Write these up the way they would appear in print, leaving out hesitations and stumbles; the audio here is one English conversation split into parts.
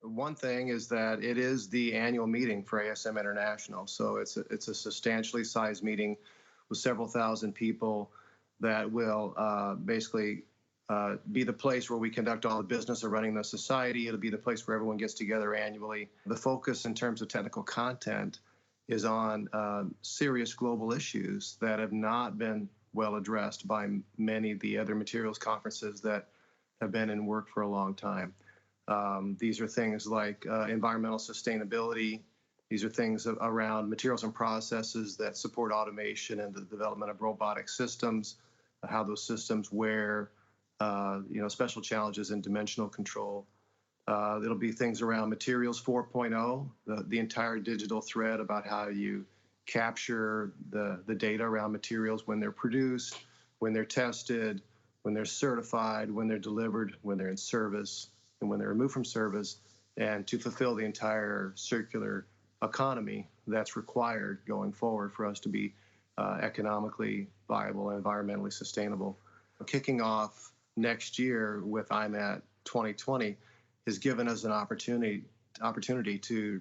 One thing is that it is the annual meeting for ASM International, so it's a substantially sized meeting with several thousand people that will basically be the place where we conduct all the business of running the society. It'll be the place where everyone gets together annually. The focus in terms of technical content is on serious global issues that have not been well addressed by many of the other materials conferences that have been in work for a long time. These are things like environmental sustainability. These are things around materials and processes that support automation and the development of robotic systems, how those systems wear, special challenges in dimensional control. It'll be things around materials 4.0, the entire digital thread about how you capture the data around materials when they're produced, when they're tested, when they're certified, when they're delivered, when they're in service, and when they're removed from service, and to fulfill the entire circular economy that's required going forward for us to be economically viable and environmentally sustainable. Kicking off next year with IMAT 2020 has given us an opportunity to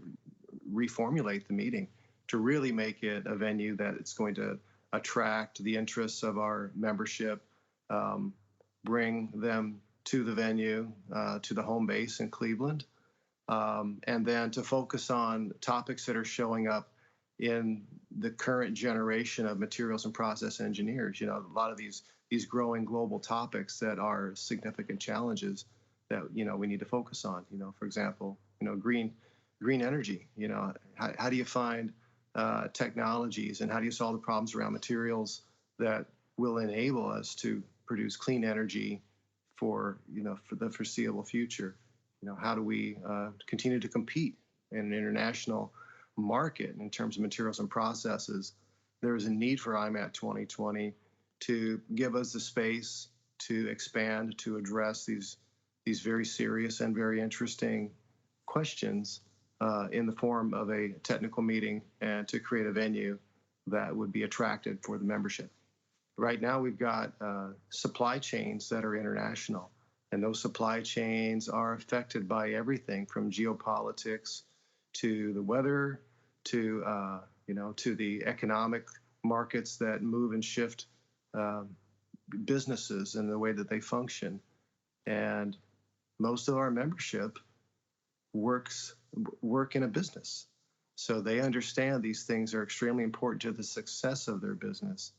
reformulate the meeting, to really make it a venue that it's going to attract the interests of our membership, bring them to the venue, to the home base in Cleveland, and then to focus on topics that are showing up in the current generation of materials and process engineers. A lot of these growing global topics that are significant challenges that we need to focus on. For example, green energy. How do you find technologies, and how do you solve the problems around materials that will enable us to produce clean energy for the foreseeable future? How do we continue to compete in an international market in terms of materials and processes? There is a need for IMAT 2020 to give us the space to expand, to address these very serious and very interesting questions in the form of a technical meeting, and to create a venue that would be attractive for the membership. Right now, we've got supply chains that are international, and those supply chains are affected by everything from geopolitics to the weather to to the economic markets that move and shift businesses and the way that they function. And most of our membership work in a business, so they understand these things are extremely important to the success of their business.